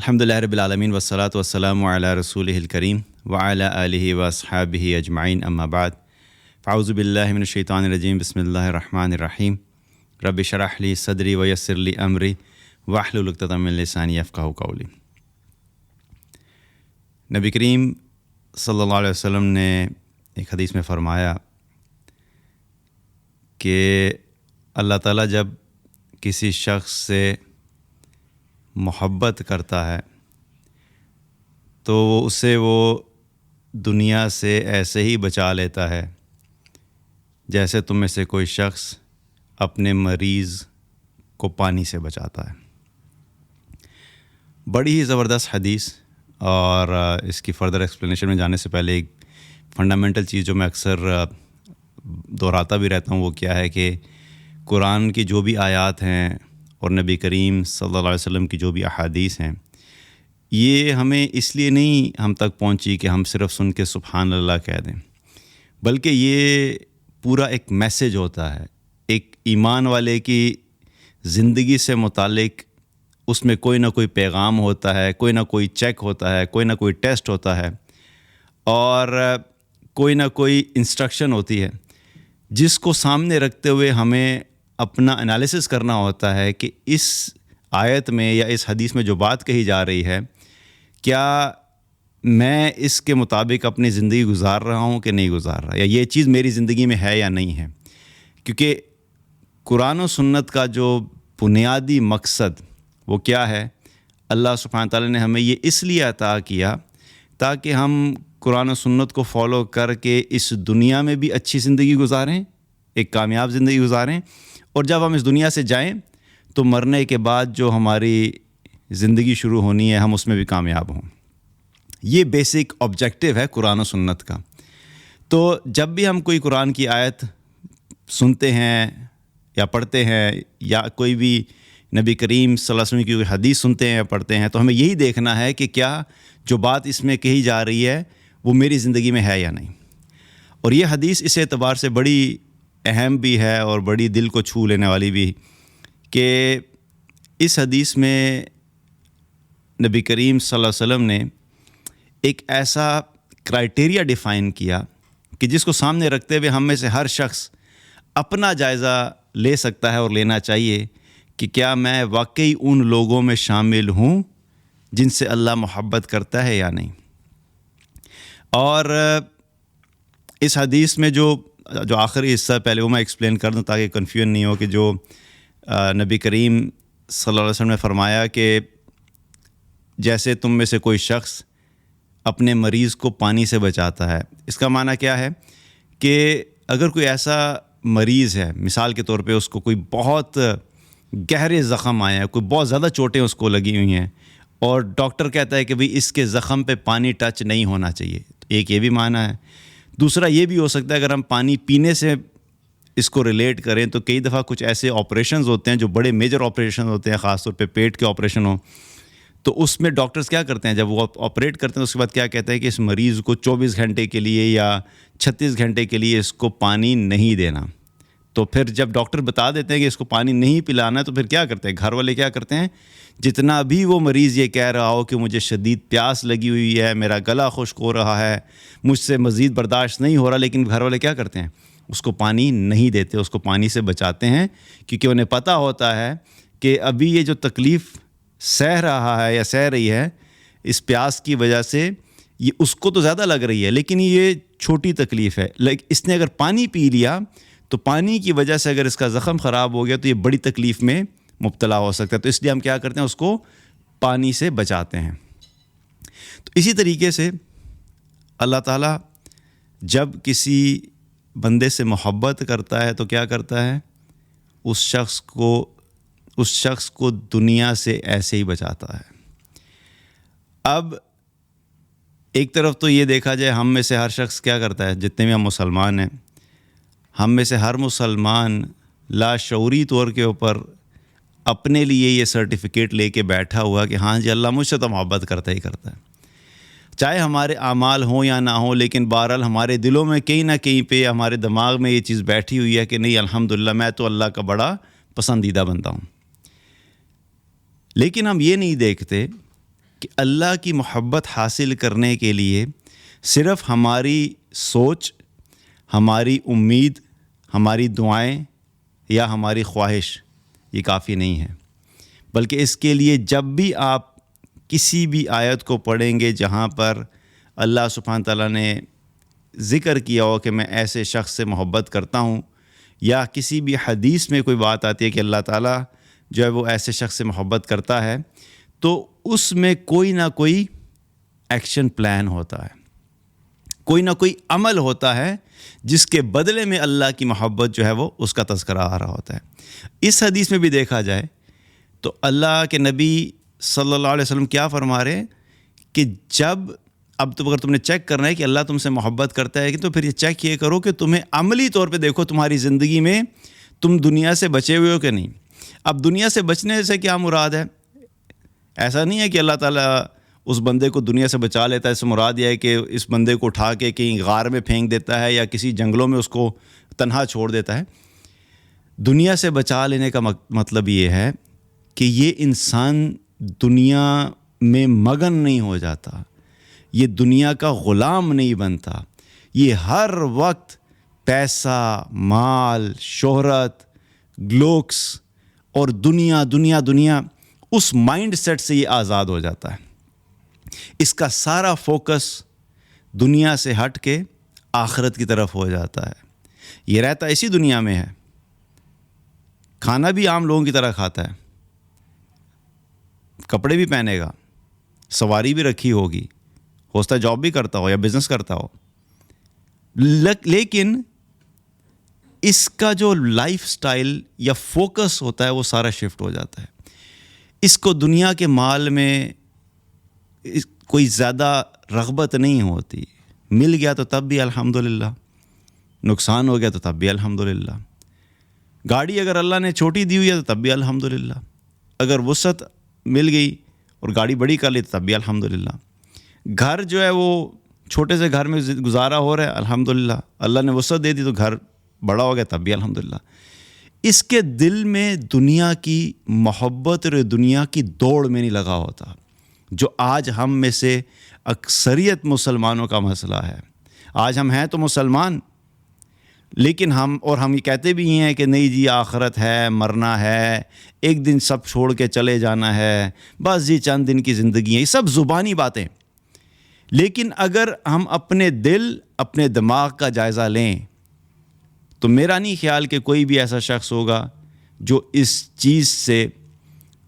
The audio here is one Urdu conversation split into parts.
الحمدللہ رب العالمین والصلاۃ والسلام علی رسولہ الکریم وعلی آلہ واصحابہ اجمعین اما بعد فاعوذ باللہ من الشیطان الرجیم بسم اللہ الرحمن الرحیم رب اشرح لی صدری ویسر لی امری واحلل عقدۃ من لسانی یفقہوا قولی۔ نبی کریم صلی اللہ علیہ وسلم نے ایک حدیث میں فرمایا کہ اللہ تعالیٰ جب کسی شخص سے محبت کرتا ہے تو اسے وہ دنیا سے ایسے ہی بچا لیتا ہے جیسے تم میں سے کوئی شخص اپنے مریض کو پانی سے بچاتا ہے۔ بڑی ہی زبردست حدیث، اور اس کی فردر ایکسپلینیشن میں جانے سے پہلے ایک فنڈامنٹل چیز جو میں اکثر دہراتا بھی رہتا ہوں وہ کیا ہے کہ قرآن کی جو بھی آیات ہیں اور نبی کریم صلی اللہ علیہ وسلم کی جو بھی احادیث ہیں، یہ ہمیں اس لیے نہیں ہم تک پہنچی کہ ہم صرف سن کے سبحان اللہ کہہ دیں، بلکہ یہ پورا ایک میسیج ہوتا ہے، ایک ایمان والے کی زندگی سے متعلق اس میں کوئی نہ کوئی پیغام ہوتا ہے، کوئی نہ کوئی چیک ہوتا ہے، کوئی نہ کوئی ٹیسٹ ہوتا ہے، اور کوئی نہ کوئی انسٹرکشن ہوتی ہے جس کو سامنے رکھتے ہوئے ہمیں اپنا انالیسس کرنا ہوتا ہے کہ اس آیت میں یا اس حدیث میں جو بات کہی جا رہی ہے کیا میں اس کے مطابق اپنی زندگی گزار رہا ہوں کہ نہیں گزار رہا، یا یہ چیز میری زندگی میں ہے یا نہیں ہے۔ کیونکہ قرآن و سنت کا جو بنیادی مقصد وہ کیا ہے، اللہ سبحانہ تعالیٰ نے ہمیں یہ اس لیے عطا کیا تاکہ ہم قرآن و سنت کو فالو کر کے اس دنیا میں بھی اچھی زندگی گزاریں، ایک کامیاب زندگی گزاریں، اور جب ہم اس دنیا سے جائیں تو مرنے کے بعد جو ہماری زندگی شروع ہونی ہے ہم اس میں بھی کامیاب ہوں۔ یہ بیسک آبجیکٹیو ہے قرآن و سنت کا۔ تو جب بھی ہم کوئی قرآن کی آیت سنتے ہیں یا پڑھتے ہیں، یا کوئی بھی نبی کریم صلی اللہ علیہ وسلم کی کوئی حدیث سنتے ہیں یا پڑھتے ہیں، تو ہمیں یہی دیکھنا ہے کہ کیا جو بات اس میں کہی جا رہی ہے وہ میری زندگی میں ہے یا نہیں۔ اور یہ حدیث اس اعتبار سے بڑی اہم بھی ہے اور بڑی دل کو چھو لینے والی بھی کہ اس حدیث میں نبی کریم صلی اللہ علیہ وسلم نے ایک ایسا کرائٹیریا ڈیفائن کیا کہ جس کو سامنے رکھتے ہوئے ہم میں سے ہر شخص اپنا جائزہ لے سکتا ہے اور لینا چاہیے کہ کیا میں واقعی ان لوگوں میں شامل ہوں جن سے اللہ محبت کرتا ہے یا نہیں۔ اور اس حدیث میں جو آخری حصہ پہلے وہ میں ایکسپلین کر دوں تاکہ کنفیوژن نہیں ہو، کہ جو نبی کریم صلی اللہ علیہ وسلم نے فرمایا کہ جیسے تم میں سے کوئی شخص اپنے مریض کو پانی سے بچاتا ہے، اس کا معنی کیا ہے کہ اگر کوئی ایسا مریض ہے، مثال کے طور پہ اس کو کوئی بہت گہرے زخم آئے ہیں، کوئی بہت زیادہ چوٹیں اس کو لگی ہوئی ہیں، اور ڈاکٹر کہتا ہے کہ بھئی اس کے زخم پہ پانی ٹچ نہیں ہونا چاہیے، ایک یہ بھی معنی ہے۔ دوسرا یہ بھی ہو سکتا ہے اگر ہم پانی پینے سے اس کو ریلیٹ کریں تو کئی دفعہ کچھ ایسے آپریشنز ہوتے ہیں جو بڑے میجر آپریشن ہوتے ہیں، خاص طور پہ پیٹ کے آپریشن ہوں، تو اس میں ڈاکٹرز کیا کرتے ہیں، جب وہ آپریٹ کرتے ہیں اس کے بعد کیا کہتے ہیں کہ اس مریض کو 24 گھنٹے کے لیے یا 36 گھنٹے کے لیے اس کو پانی نہیں دینا۔ تو پھر جب ڈاکٹر بتا دیتے ہیں کہ اس کو پانی نہیں پلانا ہے تو پھر کیا کرتے ہیں، گھر والے کیا کرتے ہیں، جتنا بھی وہ مریض یہ کہہ رہا ہو کہ مجھے شدید پیاس لگی ہوئی ہے، میرا گلا خشک ہو رہا ہے، مجھ سے مزید برداشت نہیں ہو رہا، لیکن گھر والے کیا کرتے ہیں، اس کو پانی نہیں دیتے، اس کو پانی سے بچاتے ہیں، کیونکہ انہیں پتہ ہوتا ہے کہ ابھی یہ جو تکلیف سہ رہا ہے یا سہ رہی ہے اس پیاس کی وجہ سے، یہ اس کو تو زیادہ لگ رہی ہے لیکن یہ چھوٹی تکلیف ہے، لیکن اس نے اگر پانی پی لیا تو پانی کی وجہ سے اگر اس کا زخم خراب ہو گیا تو یہ بڑی تکلیف میں مبتلا ہو سکتا ہے، تو اس لیے ہم کیا کرتے ہیں، اس کو پانی سے بچاتے ہیں۔ تو اسی طریقے سے اللہ تعالیٰ جب کسی بندے سے محبت کرتا ہے تو کیا کرتا ہے، اس شخص کو دنیا سے ایسے ہی بچاتا ہے۔ اب ایک طرف تو یہ دیکھا جائے ہم میں سے ہر شخص کیا کرتا ہے، جتنے بھی ہم مسلمان ہیں، ہم میں سے ہر مسلمان لاشعوری طور کے اوپر اپنے لیے یہ سرٹیفکیٹ لے کے بیٹھا ہوا کہ ہاں جی اللہ مجھ سے تو محبت کرتا ہی کرتا ہے، چاہے ہمارے اعمال ہوں یا نہ ہوں، لیکن بہرحال ہمارے دلوں میں کہیں نہ کہیں پہ ہمارے دماغ میں یہ چیز بیٹھی ہوئی ہے کہ نہیں الحمدللہ میں تو اللہ کا بڑا پسندیدہ بندہ ہوں۔ لیکن ہم یہ نہیں دیکھتے کہ اللہ کی محبت حاصل کرنے کے لیے صرف ہماری سوچ، ہماری امید، ہماری دعائیں یا ہماری خواہش یہ کافی نہیں ہے، بلکہ اس کے لیے جب بھی آپ کسی بھی آیت کو پڑھیں گے جہاں پر اللہ سبحانہ تعالیٰ نے ذکر کیا ہو کہ میں ایسے شخص سے محبت کرتا ہوں، یا کسی بھی حدیث میں کوئی بات آتی ہے کہ اللہ تعالیٰ جو ہے وہ ایسے شخص سے محبت کرتا ہے، تو اس میں کوئی نہ کوئی ایکشن پلان ہوتا ہے، کوئی نہ کوئی عمل ہوتا ہے جس کے بدلے میں اللہ کی محبت جو ہے وہ اس کا تذکرہ آ رہا ہوتا ہے۔ اس حدیث میں بھی دیکھا جائے تو اللہ کے نبی صلی اللہ علیہ وسلم کیا فرما رہے ہیں کہ جب اب تو اگر تم نے چیک کرنا ہے کہ اللہ تم سے محبت کرتا ہے کہ تو پھر یہ چیک یہ کرو کہ تمہیں عملی طور پہ دیکھو تمہاری زندگی میں تم دنیا سے بچے ہوئے ہو کہ نہیں۔ اب دنیا سے بچنے سے کیا مراد ہے؟ ایسا نہیں ہے کہ اللہ تعالیٰ اس بندے کو دنیا سے بچا لیتا ہے، اس سے مراد یہ ہے کہ اس بندے کو اٹھا کے کہیں غار میں پھینک دیتا ہے یا کسی جنگلوں میں اس کو تنہا چھوڑ دیتا ہے۔ دنیا سے بچا لینے کا مطلب یہ ہے کہ یہ انسان دنیا میں مگن نہیں ہو جاتا، یہ دنیا کا غلام نہیں بنتا، یہ ہر وقت پیسہ، مال، شہرت، گلوکس اور دنیا دنیا دنیا اس مائنڈ سیٹ سے یہ آزاد ہو جاتا ہے۔ اس کا سارا فوکس دنیا سے ہٹ کے آخرت کی طرف ہو جاتا ہے۔ یہ رہتا اسی دنیا میں ہے، کھانا بھی عام لوگوں کی طرح کھاتا ہے، کپڑے بھی پہنے گا، سواری بھی رکھی ہوگی، ہو سکتا ہے جاب بھی کرتا ہو یا بزنس کرتا ہو، لیکن اس کا جو لائف سٹائل یا فوکس ہوتا ہے وہ سارا شفٹ ہو جاتا ہے۔ اس کو دنیا کے مال میں کوئی زیادہ رغبت نہیں ہوتی، مل گیا تو تب بھی الحمدللہ، نقصان ہو گیا تو تب بھی الحمدللہ، گاڑی اگر اللہ نے چھوٹی دی ہوئی ہے تو تب بھی الحمدللہ، اگر وسعت مل گئی اور گاڑی بڑی کر لی تو تب بھی الحمدللہ، گھر جو ہے وہ چھوٹے سے گھر میں گزارا ہو رہا ہے الحمدللہ، اللہ نے وسعت دے دی تو گھر بڑا ہو گیا تب بھی الحمدللہ۔ اس کے دل میں دنیا کی محبت اور دنیا کی دوڑ میں نہیں لگا ہوتا، جو آج ہم میں سے اکثریت مسلمانوں کا مسئلہ ہے۔ آج ہم ہیں تو مسلمان، لیکن ہم یہ کہتے بھی ہیں کہ نہیں جی آخرت ہے، مرنا ہے، ایک دن سب چھوڑ کے چلے جانا ہے، بس یہ چند دن کی زندگی ہے، یہ سب زبانی باتیں۔ لیکن اگر ہم اپنے دل، اپنے دماغ کا جائزہ لیں تو میرا نہیں خیال کہ کوئی بھی ایسا شخص ہوگا جو اس چیز سے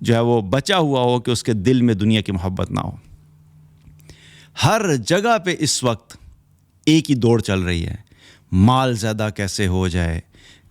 جو ہے وہ بچا ہوا ہو کہ اس کے دل میں دنیا کی محبت نہ ہو۔ ہر جگہ پہ اس وقت ایک ہی دوڑ چل رہی ہے، مال زیادہ کیسے ہو جائے،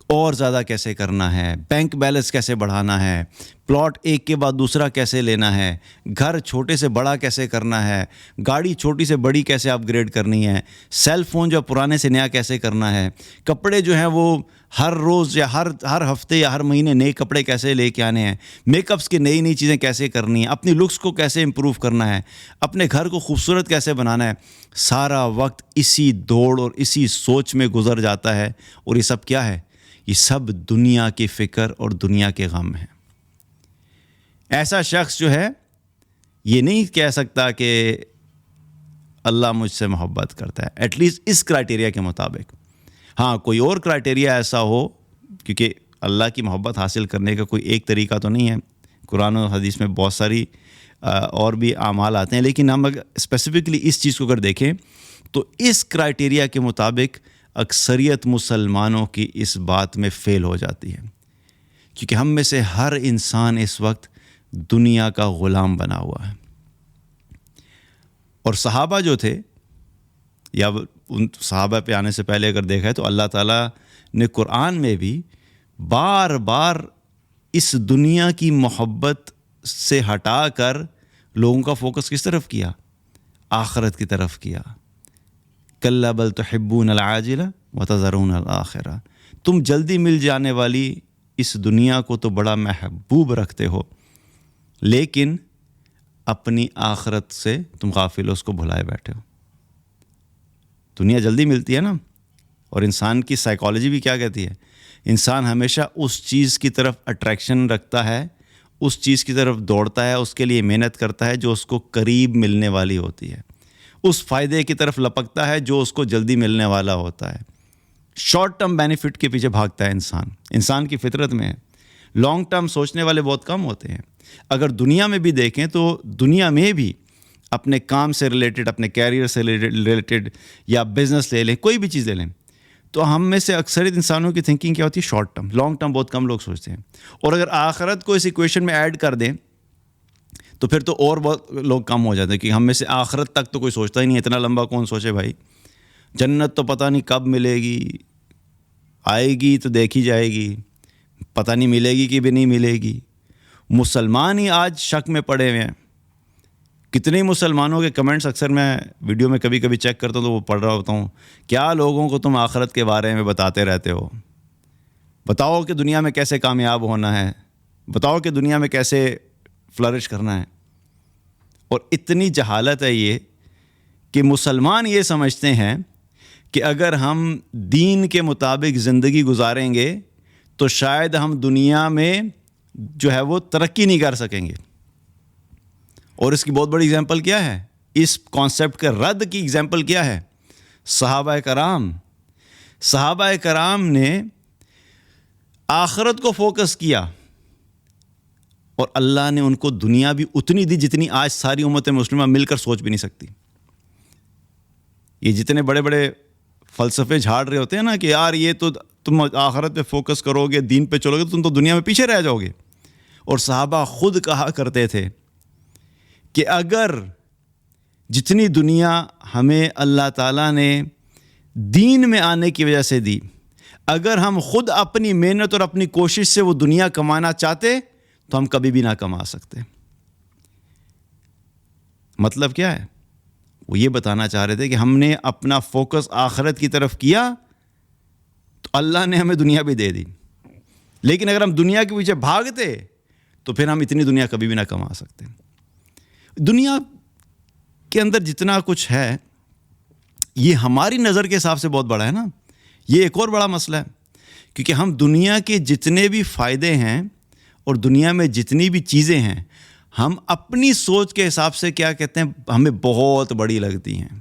اور زیادہ کیسے کرنا ہے، بینک بیلنس کیسے بڑھانا ہے، پلاٹ ایک کے بعد دوسرا کیسے لینا ہے، گھر چھوٹے سے بڑا کیسے کرنا ہے، گاڑی چھوٹی سے بڑی کیسے اپ گریڈ کرنی ہے، سیل فون جو پرانے سے نیا کیسے کرنا ہے، کپڑے جو ہیں وہ ہر روز یا ہر ہفتے یا ہر مہینے نئے کپڑے کیسے لے کے آنے ہیں، میک اپس کی نئی چیزیں کیسے کرنی ہیں، اپنی لکس کو کیسے امپروو کرنا ہے، اپنے گھر کو خوبصورت کیسے بنانا ہے، سارا وقت اسی دوڑ اور اسی سوچ میں گزر جاتا ہے۔ اور یہ سب کیا ہے؟ یہ سب دنیا کی فکر اور دنیا کے غم ہیں۔ ایسا شخص جو ہے یہ نہیں کہہ سکتا کہ اللہ مجھ سے محبت کرتا ہے، ایٹ لیسٹ اس کرائٹیریا کے مطابق۔ ہاں کوئی اور کرائٹیریا ایسا ہو، کیونکہ اللہ کی محبت حاصل کرنے کا کوئی ایک طریقہ تو نہیں ہے، قرآن و حدیث میں بہت ساری اور بھی اعمال آتے ہیں، لیکن ہم اگر اسپیسیفکلی اس چیز کو اگر دیکھیں تو اس کرائٹیریا کے مطابق اکثریت مسلمانوں کی اس بات میں فیل ہو جاتی ہے، کیونکہ ہم میں سے ہر انسان اس وقت دنیا کا غلام بنا ہوا ہے۔ اور صحابہ جو تھے، یا ان صحابہ پہ آنے سے پہلے اگر دیکھا ہے تو اللہ تعالیٰ نے قرآن میں بھی بار بار اس دنیا کی محبت سے ہٹا کر لوگوں کا فوکس کس طرف کیا؟ آخرت کی طرف کیا۔ کلا بل تحبون العاجلہ وتذرون الآخرہ، تم جلدی مل جانے والی اس دنیا کو تو بڑا محبوب رکھتے ہو، لیکن اپنی آخرت سے تم غافل ہو، اس کو بھلائے بیٹھے ہو۔ دنیا جلدی ملتی ہے نا، اور انسان کی سائیکالوجی بھی کیا کہتی ہے؟ انسان ہمیشہ اس چیز کی طرف اٹریکشن رکھتا ہے اس چیز کی طرف دوڑتا ہے، اس کے لیے محنت کرتا ہے جو اس کو قریب ملنے والی ہوتی ہے، اس فائدے کی طرف لپکتا ہے جو اس کو جلدی ملنے والا ہوتا ہے. شارٹ ٹرم بینیفٹ کے پیچھے بھاگتا ہے انسان کی فطرت میں ہے. لانگ ٹرم سوچنے والے بہت کم ہوتے ہیں. اگر دنیا میں بھی دیکھیں تو دنیا میں بھی اپنے کام سے ریلیٹڈ، اپنے کیریئر سے ریلیٹڈ، یا بزنس لے لیں، کوئی بھی چیز لے لیں، تو ہم میں سے اکثریت انسانوں کی تھنکنگ کیا ہوتی ہے؟ Short term. لانگ ٹرم بہت کم لوگ سوچتے ہیں. اور اگر آخرت کو اس ایکویشن میں ایڈ کر دیں تو پھر تو اور بہت لوگ کم ہو جاتے ہیں، کہ ہم میں سے آخرت تک تو کوئی سوچتا ہی نہیں. اتنا لمبا کون سوچے بھائی؟ جنت تو پتہ نہیں کب ملے گی، آئے گی تو دیکھی جائے گی، پتہ نہیں ملے گی کہ بھی نہیں ملے گی. مسلمان ہی آج شک میں پڑے ہوئے ہیں. کتنے مسلمانوں کے کمنٹس اکثر میں ویڈیو میں کبھی کبھی چیک کرتا ہوں تو وہ پڑھ رہا ہوتا ہوں، کیا لوگوں کو تم آخرت کے بارے میں بتاتے رہتے ہو؟ بتاؤ کہ دنیا میں کیسے کامیاب ہونا ہے، بتاؤ کہ دنیا میں کیسے فلرش کرنا ہے. اور اتنی جہالت ہے یہ کہ مسلمان یہ سمجھتے ہیں کہ اگر ہم دین کے مطابق زندگی گزاریں گے تو شاید ہم دنیا میں جو ہے وہ ترقی نہیں کر سکیں گے. اور اس کی بہت بڑی اگزامپل کیا ہے؟ اس کانسیپٹ کے رد کی اگزامپل کیا ہے؟ صحابہ کرام نے آخرت کو فوکس کیا اور اللہ نے ان کو دنیا بھی اتنی دی جتنی آج ساری امت مسلمہ مل کر سوچ بھی نہیں سکتی. یہ جتنے بڑے بڑے فلسفے جھاڑ رہے ہوتے ہیں نا کہ یار یہ تو تم آخرت پہ فوکس کرو گے، دین پہ چلو گے، تم تو دنیا میں پیچھے رہ جاؤ گے. اور صحابہ خود کہا کرتے تھے کہ اگر جتنی دنیا ہمیں اللہ تعالیٰ نے دین میں آنے کی وجہ سے دی، اگر ہم خود اپنی محنت اور اپنی کوشش سے وہ دنیا کمانا چاہتے تو ہم کبھی بھی نہ کما سکتے. مطلب کیا ہے؟ وہ یہ بتانا چاہ رہے تھے کہ ہم نے اپنا فوکس آخرت کی طرف کیا تو اللہ نے ہمیں دنیا بھی دے دی. لیکن اگر ہم دنیا کے پیچھے بھاگتے تو پھر ہم اتنی دنیا کبھی بھی نہ کما سکتے. دنیا کے اندر جتنا کچھ ہے یہ ہماری نظر کے حساب سے بہت بڑا ہے نا. یہ ایک اور بڑا مسئلہ ہے، کیونکہ ہم دنیا کے جتنے بھی فائدے ہیں اور دنیا میں جتنی بھی چیزیں ہیں، ہم اپنی سوچ کے حساب سے کیا کہتے ہیں، ہمیں بہت بڑی لگتی ہیں.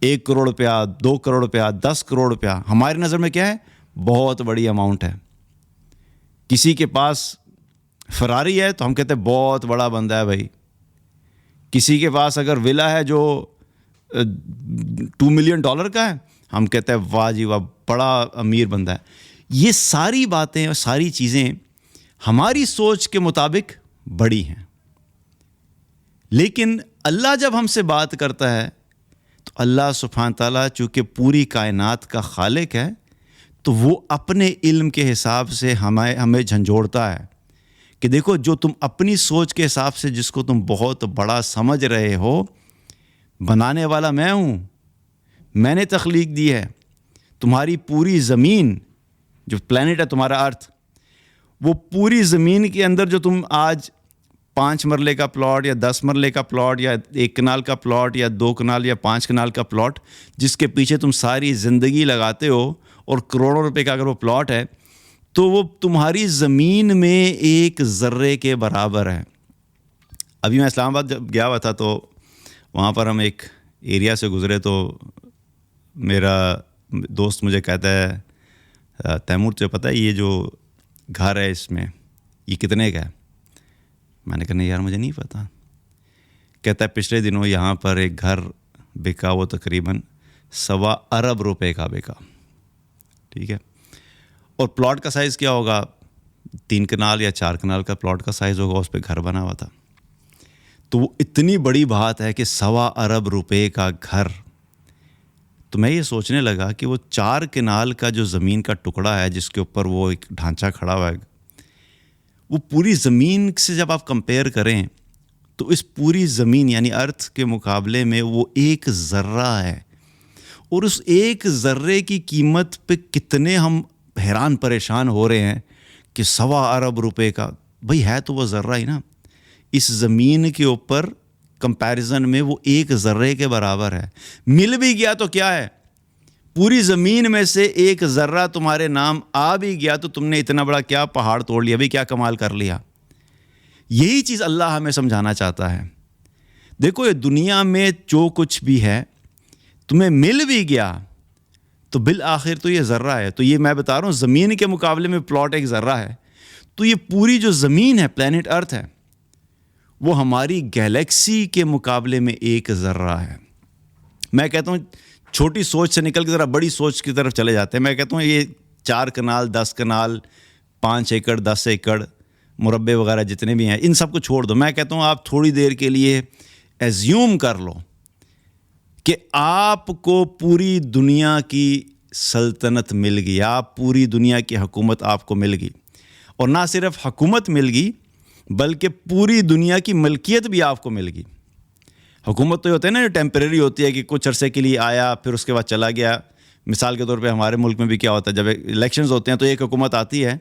1 کروڑ روپیہ، 2 کروڑ روپیہ، 10 کروڑ روپیہ ہماری نظر میں کیا ہے؟ بہت بڑی اماؤنٹ ہے. کسی کے پاس فراری ہے تو ہم کہتے ہیں بہت بڑا بندہ ہے بھائی. کسی کے پاس اگر ولا ہے جو $2 ملین کا ہے، ہم کہتے ہیں واہ جی واہ، بڑا امیر بندہ ہے. یہ ساری باتیں اور ساری چیزیں ہماری سوچ کے مطابق بڑی ہیں. لیکن اللہ جب ہم سے بات کرتا ہے تو اللہ سبحانہ تعالیٰ چونکہ پوری کائنات کا خالق ہے تو وہ اپنے علم کے حساب سے ہمیں جھنجھوڑتا ہے کہ دیکھو جو تم اپنی سوچ کے حساب سے جس کو تم بہت بڑا سمجھ رہے ہو، بنانے والا میں ہوں، میں نے تخلیق دی ہے. تمہاری پوری زمین جو پلانٹ ہے تمہارا ارتھ، وہ پوری زمین کے اندر جو تم آج 5 مرلے کا پلاٹ یا 10 مرلے کا پلاٹ یا 1 کنال کا پلاٹ یا 2 کنال یا 5 کنال کا پلاٹ جس کے پیچھے تم ساری زندگی لگاتے ہو اور کروڑوں روپے کا اگر وہ پلاٹ ہے تو وہ تمہاری زمین میں ایک ذرے کے برابر ہے. ابھی میں اسلام آباد جب گیا ہوا تھا تو وہاں پر ہم ایک ایریا سے گزرے تو میرا دوست مجھے کہتا ہے تیمور تجھے پتہ ہے یہ جو گھر ہے اس میں یہ کتنے کا ہے؟ میں نے کہا نہیں یار مجھے نہیں پتہ. کہتا ہے پچھلے دنوں یہاں پر ایک گھر بکا، وہ تقریباً 1.25 ارب روپے کا بکا. ٹھیک ہے، اور پلاٹ کا سائز کیا ہوگا؟ 3 کنال یا 4 کنال کا پلاٹ کا سائز ہوگا، اس پہ گھر بنا ہوا تھا. تو وہ اتنی بڑی بات ہے کہ 1.25 ارب روپے کا گھر. تو میں یہ سوچنے لگا کہ وہ 4 کنال کا جو زمین کا ٹکڑا ہے جس کے اوپر وہ ایک ڈھانچہ کھڑا ہوا ہے، وہ پوری زمین سے جب آپ کمپیئر کریں تو اس پوری زمین یعنی ارتھ کے مقابلے میں وہ ایک ذرہ ہے. اور اس ایک ذرے کی قیمت پہ کتنے ہم حیران پریشان ہو رہے ہیں کہ 1.25 ارب روپے کا. بھئی ہے تو وہ ذرہ ہی نا. اس زمین کے اوپر کمپیریزن میں وہ ایک ذرے کے برابر ہے. مل بھی گیا تو کیا ہے، پوری زمین میں سے ایک ذرہ تمہارے نام آ بھی گیا تو تم نے اتنا بڑا کیا پہاڑ توڑ لیا، بھی کیا کمال کر لیا. یہی چیز اللہ ہمیں سمجھانا چاہتا ہے. دیکھو یہ دنیا میں جو کچھ بھی ہے تمہیں مل بھی گیا تو بالآخر تو یہ ذرہ ہے. تو یہ میں بتا رہا ہوں زمین کے مقابلے میں پلاٹ ایک ذرہ ہے. تو یہ پوری جو زمین ہے پلانٹ ارتھ ہے وہ ہماری گیلیکسی کے مقابلے میں ایک ذرہ ہے. میں کہتا ہوں چھوٹی سوچ سے نکل کے ذرا بڑی سوچ کی طرف چلے جاتے ہیں. میں کہتا ہوں یہ 4 کنال 10 کنال 5 ایکڑ 10 ایکڑ مربع وغیرہ جتنے بھی ہیں ان سب کو چھوڑ دو. میں کہتا ہوں آپ تھوڑی دیر کے لیے ایزیوم کر لو کہ آپ کو پوری دنیا کی سلطنت مل گئی, آپ پوری دنیا کی حکومت آپ کو مل گئی. اور نہ صرف حکومت مل گئی بلکہ پوری دنیا کی ملکیت بھی آپ کو مل گئی. حکومت تو یہ ہوتا ہے نا جو ٹیمپریری ہوتی ہے کہ کچھ عرصے کے لیے آیا پھر اس کے بعد چلا گیا. مثال کے طور پہ ہمارے ملک میں بھی کیا ہوتا ہے جب الیکشنز ہوتے ہیں تو ایک حکومت آتی ہے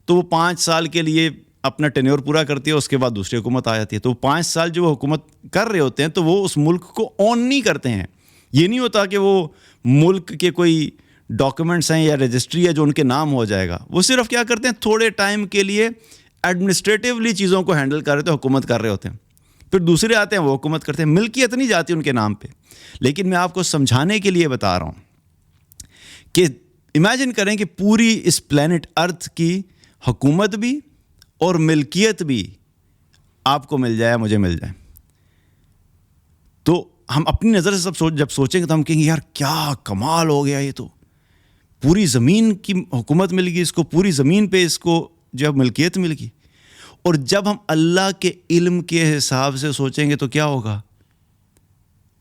تو وہ 5 سال کے لیے اپنا ٹینیور پورا کرتی ہے, اس کے بعد دوسری حکومت آ جاتی ہے. تو 5 سال جو وہ حکومت کر رہے ہوتے ہیں تو وہ اس ملک کو اون نہیں کرتے ہیں. یہ نہیں ہوتا کہ وہ ملک کے کوئی ڈاکومنٹس ہیں یا رجسٹری ہے جو ان کے نام ہو جائے گا. وہ صرف کیا کرتے ہیں تھوڑے ٹائم کے لیے ایڈمنسٹریٹیولی چیزوں کو ہینڈل کر رہے ہوتے ہیں, حکومت کر رہے ہوتے ہیں. پھر دوسرے آتے ہیں وہ حکومت کرتے ہیں. ملکیت نہیں جاتی ان کے نام پہ. لیکن میں آپ کو سمجھانے کے لیے بتا رہا ہوں کہ امیجن کریں کہ پوری اس پلانٹ ارتھ کی حکومت بھی اور ملکیت بھی آپ کو مل جائے, مجھے مل جائے. تو ہم اپنی نظر سے جب سوچیں گے تو ہم کہیں گے یار کیا کمال ہو گیا, یہ تو پوری زمین کی حکومت مل گئی اس کو, پوری زمین پہ اس کو جب ملکیت مل گئی. اور جب ہم اللہ کے علم کے حساب سے سوچیں گے تو کیا ہوگا؟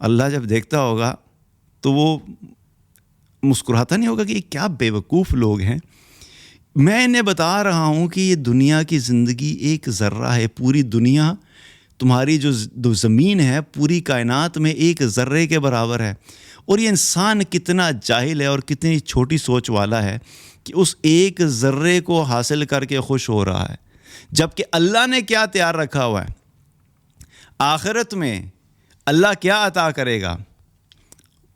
اللہ جب دیکھتا ہوگا تو وہ مسکراتا نہیں ہوگا کہ یہ کیا بے وقوف لوگ ہیں. میں انہیں بتا رہا ہوں کہ یہ دنیا کی زندگی ایک ذرہ ہے. پوری دنیا تمہاری جو زمین ہے پوری کائنات میں ایک ذرے کے برابر ہے. اور یہ انسان کتنا جاہل ہے اور کتنی چھوٹی سوچ والا ہے کہ اس ایک ذرے کو حاصل کر کے خوش ہو رہا ہے, جبکہ اللہ نے کیا تیار رکھا ہوا ہے. آخرت میں اللہ کیا عطا کرے گا.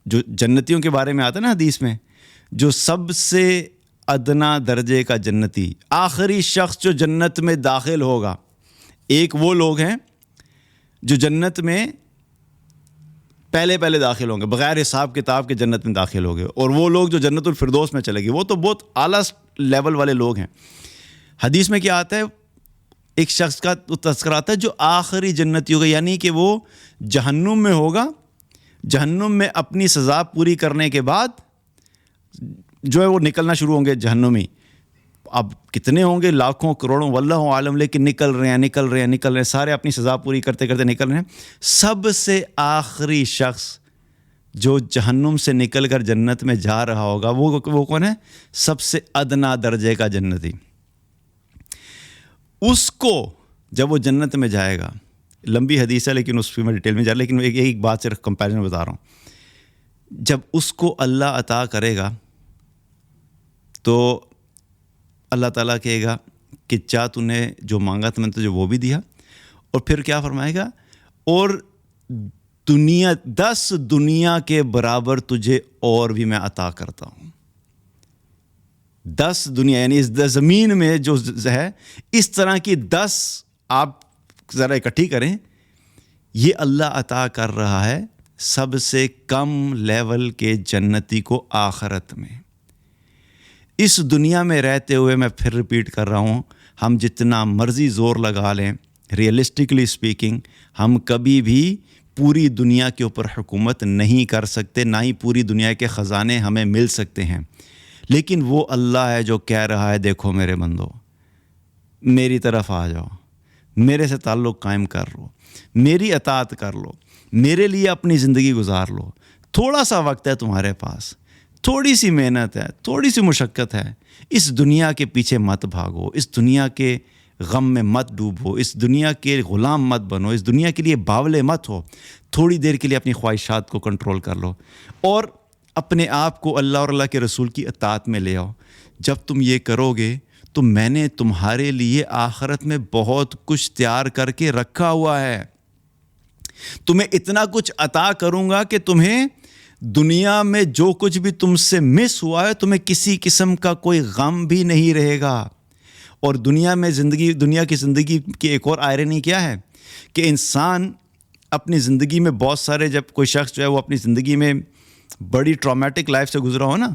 جو جنتیوں کے بارے میں آتا ہے نا حدیث میں, جو سب سے ادنا درجے کا جنتی, آخری شخص جو جنت میں داخل ہوگا, ایک وہ لوگ ہیں جو جنت میں پہلے داخل ہوں گے, بغیر حساب کتاب کے جنت میں داخل ہوں گے. اور وہ لوگ جو جنت الفردوس میں چلے گی وہ تو بہت اعلیٰ لیول والے لوگ ہیں. حدیث میں کیا آتا ہے, ایک شخص کا تذکرہ آتا ہے جو آخری جنتی ہوگا, یعنی کہ وہ جہنم میں ہوگا. جہنم میں اپنی سزا پوری کرنے کے بعد جو ہے وہ نکلنا شروع ہوں گے جہنمی. اب کتنے ہوں گے, لاکھوں کروڑوں واللہ عالم, لیکن نکل رہے ہیں سارے اپنی سزا پوری کرتے نکل رہے ہیں. سب سے آخری شخص جو جہنم سے نکل کر جنت میں جا رہا ہوگا وہ کون ہے؟ سب سے ادنا درجے کا جنتی. اس کو جب وہ جنت میں جائے گا, لمبی حدیث ہے لیکن اس پہ میں ڈیٹیل میں جا رہا, لیکن ایک بات صرف کمپیریزن بتا رہا ہوں. جب اس کو اللہ عطا کرے گا تو اللہ تعالیٰ کہے گا کہ چاہ تو نے جو مانگا تھا میں نے تجھے وہ بھی دیا. اور پھر کیا فرمائے گا, اور 10 دنیا کے برابر تجھے اور بھی میں عطا کرتا ہوں. 10 دنیا یعنی اس زمین میں جو ہے اس طرح کی 10 آپ ذرا اکٹھی کریں, یہ اللہ عطا کر رہا ہے سب سے کم لیول کے جنتی کو آخرت میں. اس دنیا میں رہتے ہوئے میں پھر ریپیٹ کر رہا ہوں, ہم جتنا مرضی زور لگا لیں, ریئلسٹکلی اسپیکنگ ہم کبھی بھی پوری دنیا کے اوپر حکومت نہیں کر سکتے, نہ ہی پوری دنیا کے خزانے ہمیں مل سکتے ہیں. لیکن وہ اللہ ہے جو کہہ رہا ہے دیکھو میرے بندو, میری طرف آ جاؤ, میرے سے تعلق قائم کر لو, میری اطاعت کر لو, میرے لیے اپنی زندگی گزار لو. تھوڑا سا وقت ہے تمہارے پاس, تھوڑی سی محنت ہے, تھوڑی سی مشقت ہے. اس دنیا کے پیچھے مت بھاگو, اس دنیا کے غم میں مت ڈوبو, اس دنیا کے غلام مت بنو, اس دنیا کے لیے باولے مت ہو. تھوڑی دیر کے لیے اپنی خواہشات کو کنٹرول کر لو اور اپنے آپ کو اللہ اور اللہ کے رسول کی اطاعت میں لے آؤ. جب تم یہ کرو گے تو میں نے تمہارے لیے آخرت میں بہت کچھ تیار کر کے رکھا ہوا ہے. تمہیں اتنا کچھ عطا کروں گا کہ تمہیں دنیا میں جو کچھ بھی تم سے مس ہوا ہے تمہیں کسی قسم کا کوئی غم بھی نہیں رہے گا. اور دنیا کی زندگی کی ایک اور آئرنی کیا ہے کہ انسان اپنی زندگی میں بہت سارے، جب کوئی شخص جو ہے وہ اپنی زندگی میں بڑی ٹرامیٹک لائف سے گزرا ہو نا،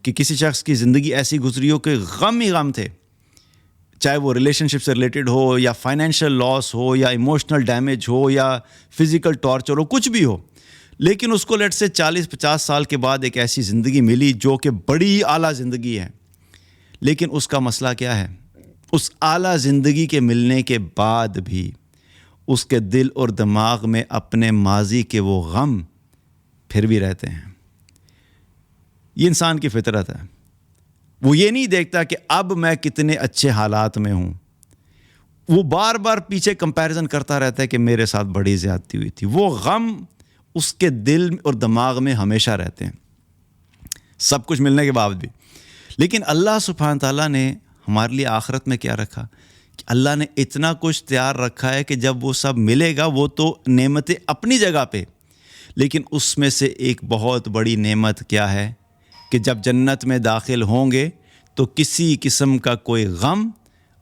کہ کسی شخص کی زندگی ایسی گزری ہو کہ غم ہی غم تھے، چاہے وہ ریلیشن شپ سے ریلیٹڈ ہو یا فائنینشیل لاس ہو یا ایموشنل ڈیمیج ہو یا فزیکل ٹارچر ہو، کچھ بھی ہو، لیکن اس کو لیٹ سے 40-50 سال کے بعد ایک ایسی زندگی ملی جو کہ بڑی اعلیٰ زندگی ہے، لیکن اس کا مسئلہ کیا ہے؟ اس اعلیٰ زندگی کے ملنے کے بعد بھی اس کے دل اور دماغ میں اپنے ماضی کے وہ غم پھر بھی رہتے ہیں۔ یہ انسان کی فطرت ہے، وہ یہ نہیں دیکھتا کہ اب میں کتنے اچھے حالات میں ہوں، وہ بار بار پیچھے کمپیریزن کرتا رہتا ہے کہ میرے ساتھ بڑی زیادتی ہوئی تھی۔ وہ غم اس کے دل اور دماغ میں ہمیشہ رہتے ہیں، سب کچھ ملنے کے بعد بھی۔ لیکن اللہ سبحانہ تعالیٰ نے ہمارے لیے آخرت میں کیا رکھا کہ اللہ نے اتنا کچھ تیار رکھا ہے کہ جب وہ سب ملے گا، وہ تو نعمتیں اپنی جگہ پہ، لیکن اس میں سے ایک بہت بڑی نعمت کیا ہے کہ جب جنت میں داخل ہوں گے تو کسی قسم کا کوئی غم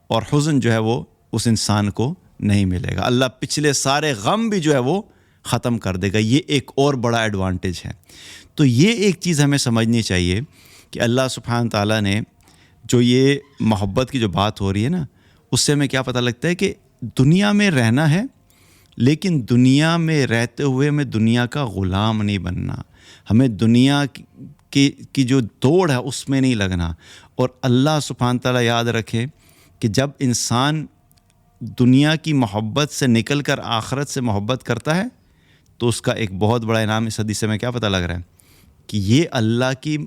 اور حزن جو ہے وہ اس انسان کو نہیں ملے گا۔ اللہ پچھلے سارے غم بھی جو ہے وہ ختم کر دے گا۔ یہ ایک اور بڑا ایڈوانٹیج ہے۔ تو یہ ایک چیز ہمیں سمجھنی چاہیے کہ اللہ سبحانہ تعالیٰ نے جو یہ محبت کی جو بات ہو رہی ہے نا، اس سے ہمیں کیا پتہ لگتا ہے کہ دنیا میں رہنا ہے، لیکن دنیا میں رہتے ہوئے ہمیں دنیا کا غلام نہیں بننا، ہمیں دنیا کی جو دوڑ ہے اس میں نہیں لگنا۔ اور اللہ سبحانہ تعالیٰ یاد رکھے کہ جب انسان دنیا کی محبت سے نکل کر آخرت سے محبت کرتا ہے تو اس کا ایک بہت بڑا انعام اس حدیث سے ہمیں کیا پتہ لگ رہا ہے کہ یہ اللہ کی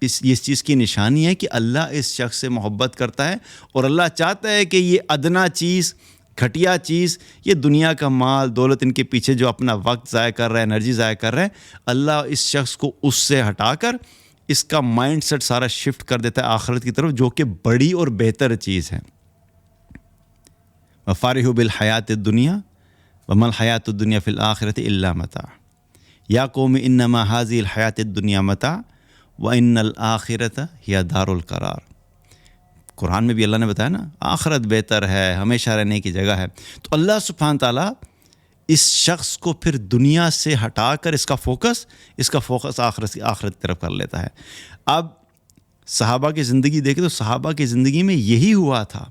اس چیز کی نشانی ہے کہ اللہ اس شخص سے محبت کرتا ہے، اور اللہ چاہتا ہے کہ یہ ادنا چیز، گھٹیا چیز، یہ دنیا کا مال دولت، ان کے پیچھے جو اپنا وقت ضائع کر رہا ہے، انرجی ضائع کر رہا ہے، اللہ اس شخص کو اس سے ہٹا کر اس کا مائنڈ سیٹ سارا شفٹ کر دیتا ہے آخرت کی طرف، جو کہ بڑی اور بہتر چیز ہے۔ وَفَارِحُ بِالْحَيَاةِ الدُّنْيَا وَمَا الْحَيَاةُ الدُّنْيَا فِي الْآخِرَةِ إِلَّا مَتَاعٌ يَا قَوْمِ إِنَّمَا هَٰذِهِ الْحَيَاةُ الدُّنْيَا مَتَاعٌ وَإِنَّ الْآخِرَةَ هِيَ دَارُ الْقَرَارِ۔ قرآن میں بھی اللہ نے بتایا نا، آخرت بہتر ہے، ہمیشہ رہنے کی جگہ ہے۔ تو اللہ سبحانہ تعالیٰ اس شخص کو پھر دنیا سے ہٹا کر اس کا فوکس آخرت کی طرف کر لیتا ہے۔ اب صحابہ کی زندگی دیکھیں تو صحابہ کی زندگی میں یہی ہوا تھا۔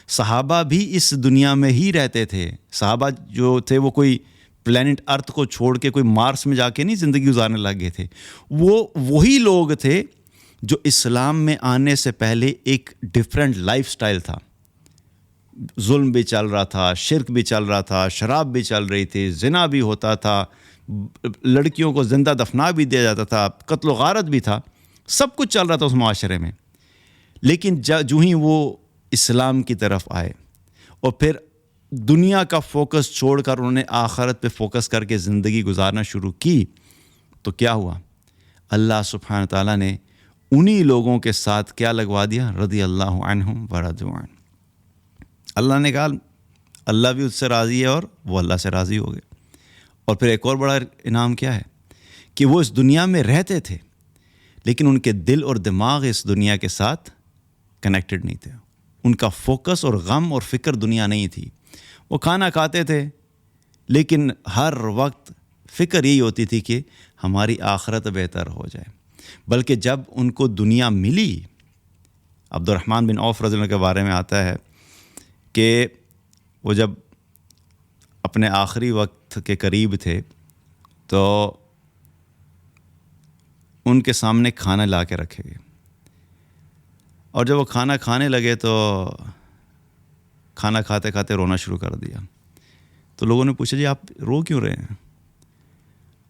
صحابہ بھی اس دنیا میں ہی رہتے تھے۔ صحابہ جو تھے وہ کوئی پلینٹ ارتھ کو چھوڑ کے کوئی مارس میں جا کے نہیں زندگی گزارنے لگ گئے تھے۔ وہی لوگ تھے جو اسلام میں آنے سے پہلے ایک ڈیفرنٹ لائف سٹائل تھا، ظلم بھی چل رہا تھا، شرک بھی چل رہا تھا، شراب بھی چل رہی تھی، زنا بھی ہوتا تھا، لڑکیوں کو زندہ دفنا بھی دیا جاتا تھا، قتل و غارت بھی تھا، سب کچھ چل رہا تھا اس معاشرے میں۔ لیکن جو ہی وہ اسلام کی طرف آئے اور پھر دنیا کا فوکس چھوڑ کر انہوں نے آخرت پہ فوکس کر کے زندگی گزارنا شروع کی، تو کیا ہوا؟ اللہ سبحانہ تعالیٰ نے انہی لوگوں کے ساتھ کیا لگوا دیا؟ رضی اللہ عنہم ورضوا عنہ۔ اللہ نے کہا اللہ بھی اس سے راضی ہے اور وہ اللہ سے راضی ہو گئے۔ اور پھر ایک اور بڑا انعام کیا ہے کہ وہ اس دنیا میں رہتے تھے، لیکن ان کے دل اور دماغ اس دنیا کے ساتھ کنیکٹڈ نہیں تھے۔ ان کا فوکس اور غم اور فکر دنیا نہیں تھی۔ وہ کھانا کھاتے تھے، لیکن ہر وقت فکر یہی ہوتی تھی کہ ہماری آخرت بہتر ہو جائے۔ بلکہ جب ان کو دنیا ملی، عبد الرحمن بن عوف رضی اللہ عنہ کے بارے میں آتا ہے کہ وہ جب اپنے آخری وقت کے قریب تھے تو ان کے سامنے کھانا لا کے رکھے گئے، اور جب وہ کھانا کھانے لگے تو کھانا کھاتے کھاتے رونا شروع کر دیا۔ تو لوگوں نے پوچھا جی آپ رو کیوں رہے ہیں؟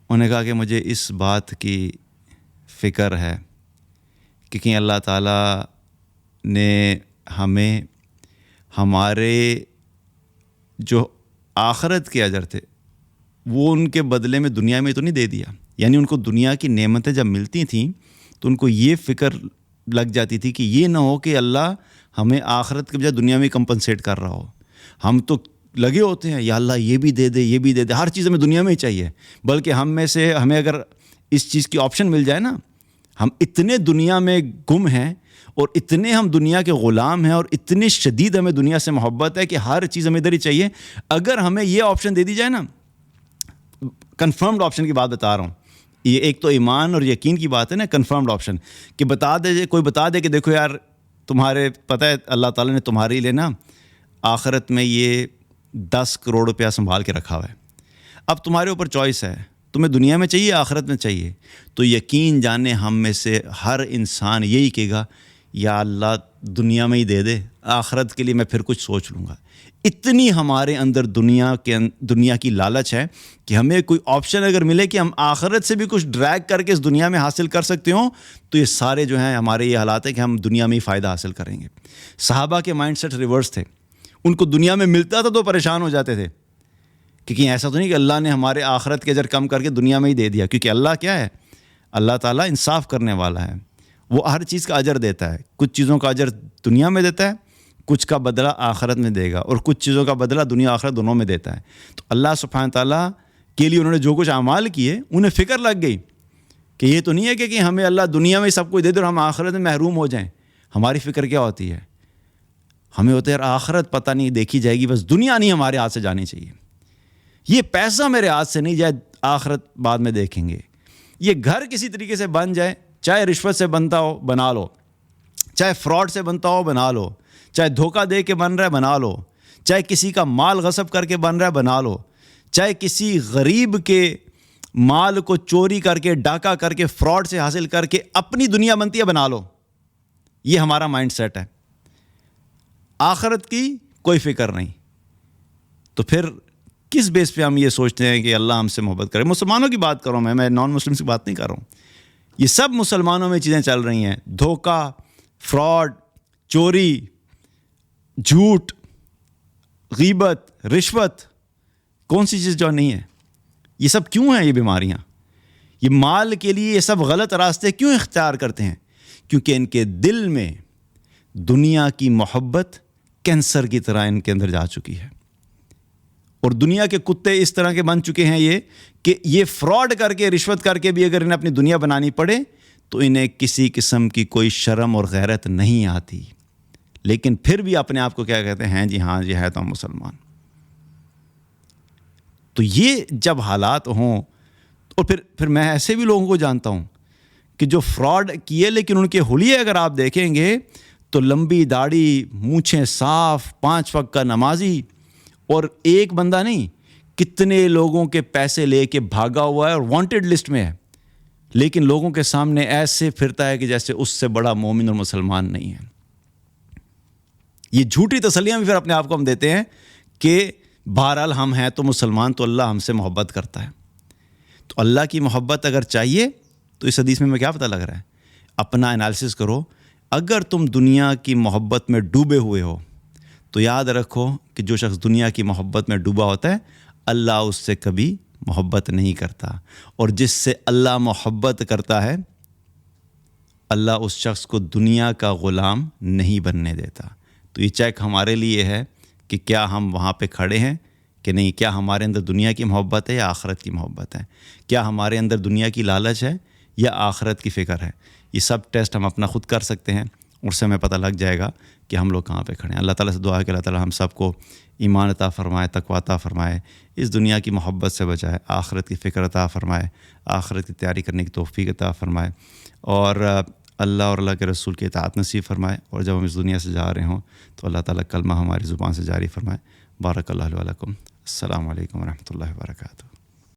انہوں نے کہا کہ مجھے اس بات کی فکر ہے کہ کہیں اللہ تعالیٰ نے ہمیں ہمارے جو آخرت کے اجر تھے وہ ان کے بدلے میں دنیا میں تو نہیں دے دیا۔ یعنی ان کو دنیا کی نعمتیں جب ملتی تھیں تو ان کو یہ فکر لگ جاتی تھی کہ یہ نہ ہو کہ اللہ ہمیں آخرت کے بجائے دنیا میں کمپنسیٹ کر رہا ہو۔ ہم تو لگے ہوتے ہیں یا اللہ یہ بھی دے دے، یہ بھی دے دے، ہر چیز ہمیں دنیا میں ہی چاہیے، بلکہ ہم میں سے ہمیں اگر اس چیز کی آپشن مل جائے نا، ہم اتنے دنیا میں گم ہیں اور اتنے ہم دنیا کے غلام ہیں اور اتنی شدید ہمیں دنیا سے محبت ہے کہ ہر چیز ہمیں ادھر ہی چاہیے. اگر ہمیں یہ آپشن دے دی جائے نا, کنفرمڈ آپشن کی بات بتا رہا ہوں, یہ ایک تو ایمان اور یقین کی بات ہے نا, کنفرمڈ آپشن کہ بتا دے, کوئی بتا دے کہ دیکھو یار تمہارے پتہ ہے اللہ تعالیٰ نے تمہارے لیے نا آخرت میں یہ 10 کروڑ روپیہ سنبھال کے رکھا ہوا ہے, اب تمہارے اوپر چوائس ہے تمہیں دنیا میں چاہیے آخرت میں چاہیے. تو یقین جانے ہم میں سے ہر انسان یہی کہے گا یا اللہ دنیا میں ہی دے دے, آخرت کے لیے میں پھر کچھ سوچ لوں گا. اتنی ہمارے اندر دنیا کی لالچ ہے کہ ہمیں کوئی آپشن اگر ملے کہ ہم آخرت سے بھی کچھ ڈریگ کر کے اس دنیا میں حاصل کر سکتے ہوں تو یہ سارے جو ہیں ہمارے یہ حالات ہیں کہ ہم دنیا میں ہی فائدہ حاصل کریں گے. صحابہ کے مائنڈ سیٹ ریورس تھے, ان کو دنیا میں ملتا تھا تو پریشان ہو جاتے تھے کہ کہیں ایسا تو نہیں کہ اللہ نے ہمارے آخرت کے اجر کم کر کے دنیا میں ہی دے دیا, کیونکہ اللہ کیا ہے, اللہ تعالیٰ انصاف کرنے والا ہے, وہ ہر چیز کا اجر دیتا ہے. کچھ چیزوں کا اجر دنیا میں دیتا ہے, کچھ کا بدلہ آخرت میں دے گا, اور کچھ چیزوں کا بدلہ دنیا آخرت دونوں میں دیتا ہے. تو اللہ سبحانہ تعالیٰ کے لیے انہوں نے جو کچھ اعمال کیے انہیں فکر لگ گئی کہ یہ تو نہیں ہے کہ ہمیں اللہ دنیا میں سب کچھ دے دے اور ہم آخرت میں محروم ہو جائیں. ہماری فکر کیا ہوتی ہے, ہمیں ہوتا ہے یار آخرت پتہ نہیں دیکھی جائے گی, بس دنیا نہیں ہمارے ہاتھ سے جانی چاہیے, یہ پیسہ میرے ہاتھ سے نہیں جائے, آخرت بعد میں دیکھیں گے. یہ گھر کسی طریقے سے بن جائے, چاہے رشوت سے بنتا ہو بنا لو, چاہے فراڈ سے بنتا ہو بنا لو, چاہے دھوکہ دے کے بن رہا ہے بنا لو, چاہے کسی کا مال غصب کر کے بن رہا ہے بنا لو, چاہے کسی غریب کے مال کو چوری کر کے ڈاکہ کر کے فراڈ سے حاصل کر کے اپنی دنیا بنتی ہے بنا لو. یہ ہمارا مائنڈ سیٹ ہے, آخرت کی کوئی فکر نہیں. تو پھر کس بیس پہ ہم یہ سوچتے ہیں کہ اللہ ہم سے محبت کرے؟ مسلمانوں کی بات کر رہا ہوں میں نان مسلم کی بات نہیں کر رہا ہوں. یہ سب مسلمانوں میں چیزیں چل رہی ہیں, دھوکہ, فراڈ, چوری, جھوٹ, غیبت, رشوت, کون سی چیز جو نہیں ہے؟ یہ سب کیوں ہیں یہ بیماریاں؟ یہ مال کے لیے یہ سب غلط راستے کیوں اختیار کرتے ہیں؟ کیونکہ ان کے دل میں دنیا کی محبت کینسر کی طرح ان کے اندر جا چکی ہے, اور دنیا کے کتے اس طرح کے بن چکے ہیں یہ کہ یہ فراڈ کر کے رشوت کر کے بھی اگر انہیں اپنی دنیا بنانی پڑے تو انہیں کسی قسم کی کوئی شرم اور غیرت نہیں آتی, لیکن پھر بھی اپنے آپ کو کیا کہتے ہیں, جی ہاں جی ہے تو ہم مسلمان. تو یہ جب حالات ہوں, اور پھر میں ایسے بھی لوگوں کو جانتا ہوں کہ جو فراڈ کیے لیکن ان کے حلیے اگر آپ دیکھیں گے تو لمبی داڑھی, مونچھیں صاف, 5 وقت کا نمازی, اور ایک بندہ نہیں کتنے لوگوں کے پیسے لے کے بھاگا ہوا ہے اور وانٹڈ لسٹ میں ہے, لیکن لوگوں کے سامنے ایسے پھرتا ہے کہ جیسے اس سے بڑا مومن اور مسلمان نہیں ہے. یہ جھوٹی تسلیاں بھی پھر اپنے آپ کو ہم دیتے ہیں کہ بہرحال ہم ہیں تو مسلمان, تو اللہ ہم سے محبت کرتا ہے. تو اللہ کی محبت اگر چاہیے تو اس حدیث میں کیا پتہ لگ رہا ہے, اپنا انالیسس کرو. اگر تم دنیا کی محبت میں ڈوبے ہوئے ہو تو یاد رکھو کہ جو شخص دنیا کی محبت میں ڈوبا ہوتا ہے اللہ اس سے کبھی محبت نہیں کرتا, اور جس سے اللہ محبت کرتا ہے اللہ اس شخص کو دنیا کا غلام نہیں بننے دیتا. تو یہ چیک ہمارے لیے ہے کہ کیا ہم وہاں پہ کھڑے ہیں کہ نہیں, کیا ہمارے اندر دنیا کی محبت ہے یا آخرت کی محبت ہے, کیا ہمارے اندر دنیا کی لالچ ہے یا آخرت کی فکر ہے. یہ سب ٹیسٹ ہم اپنا خود کر سکتے ہیں, اس سے ہمیں پتہ لگ جائے گا کہ ہم لوگ کہاں پہ کھڑے ہیں. اللہ تعالیٰ سے دعا ہے کہ اللہ تعالیٰ ہم سب کو ایمان عطا فرمائے, تقویٰ عطا فرمائے, اس دنیا کی محبت سے بچائے, آخرت کی فکر عطا فرمائے, آخرت کی تیاری کرنے کی توفیق عطا فرمائے, اور اللہ اور اللہ کے رسول کی اطاعت نصیب فرمائے. اور جب ہم اس دنیا سے جا رہے ہوں تو اللہ تعالیٰ کلمہ ہماری زبان سے جاری فرمائے. بارک اللہ علیہ ولکم. السلام علیکم ورحمۃ اللہ وبرکاتہ.